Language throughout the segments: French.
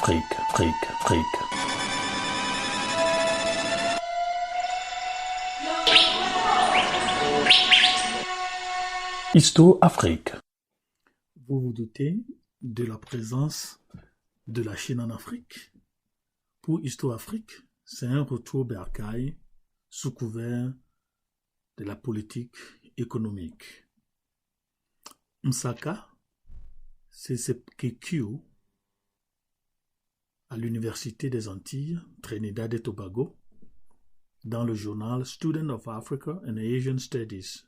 Afrique. Histo-Afrique. Vous vous doutez de la présence de la Chine en Afrique? Pour Histo-Afrique, c'est un retour bercail sous couvert de la politique économique. Msaka, c'est Sepkekio, à l'Université des Antilles, Trinidad et Tobago, dans le journal Student of Africa and Asian Studies,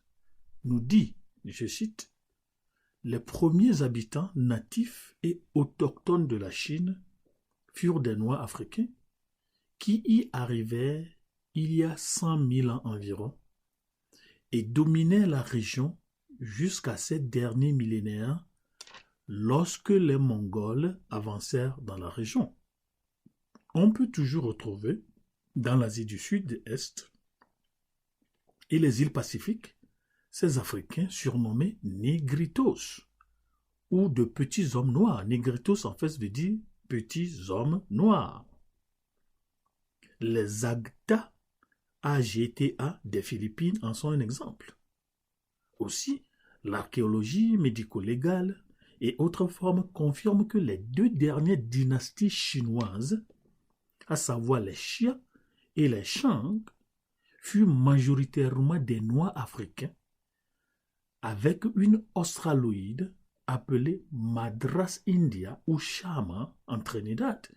nous dit, je cite, « Les premiers habitants natifs et autochtones de la Chine furent des Noirs africains qui y arrivèrent il y a 100 000 ans environ et dominaient la région jusqu'à ces derniers millénaires lorsque les Mongols avancèrent dans la région. » On peut toujours retrouver dans l'Asie du Sud-Est et les îles Pacifiques ces Africains surnommés Négritos ou de petits hommes noirs. Négritos en fait veut dire petits hommes noirs. Les Agta AGTA des Philippines en sont un exemple. Aussi, l'archéologie médico-légale et autres formes confirment que les deux dernières dynasties chinoises, à savoir les Xia et les Shang, furent majoritairement des Noirs africains avec une australoïde appelée Madras India ou Shama en Trinidad,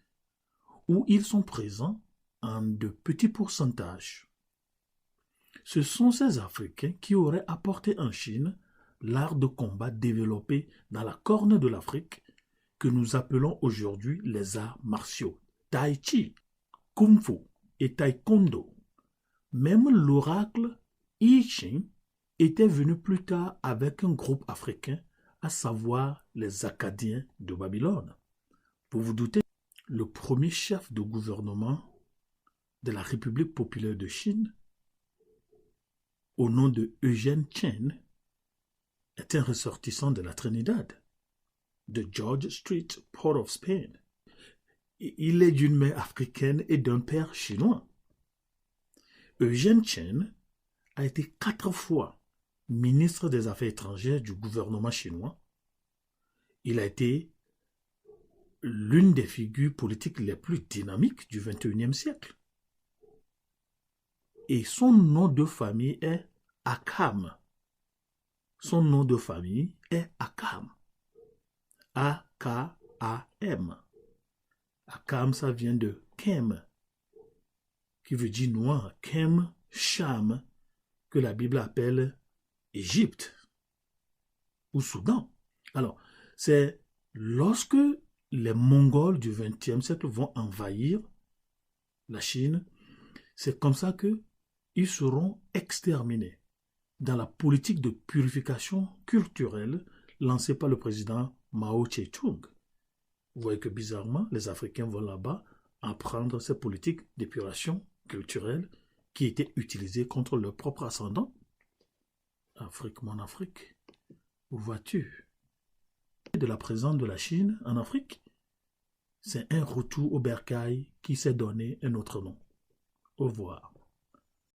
où ils sont présents en de petits pourcentages. Ce sont ces Africains qui auraient apporté en Chine l'art de combat développé dans la corne de l'Afrique que nous appelons aujourd'hui les arts martiaux, Tai Chi, Kung Fu et Taekwondo. Même l'oracle I Ching était venu plus tard avec un groupe africain, à savoir les Akkadiens de Babylone. Vous vous doutez, le premier chef de gouvernement de la République populaire de Chine, au nom de Eugène Chen, est un ressortissant de la Trinidad, de George Street, Port of Spain. Il est d'une mère africaine et d'un père chinois. Eugène Chen a été 4 fois ministre des Affaires étrangères du gouvernement chinois. Il a été l'une des figures politiques les plus dynamiques du XXIe siècle. Et son nom de famille est Akam. Son nom de famille est Akam. A-K-A-M. Akam, ça vient de Kem, qui veut dire noir. Kem, Cham, que la Bible appelle Égypte ou Soudan. Alors, c'est lorsque les Mongols du XXe siècle vont envahir la Chine, c'est comme ça qu'ils seront exterminés dans la politique de purification culturelle lancée par le président Mao Tse-tung. Vous voyez que bizarrement, les Africains vont là-bas apprendre ces politiques d'épuration culturelle qui étaient utilisées contre leur propre ascendant. Afrique, mon Afrique, où vois-tu? De la présence de la Chine en Afrique, c'est un retour au bercail qui s'est donné un autre nom. Au revoir.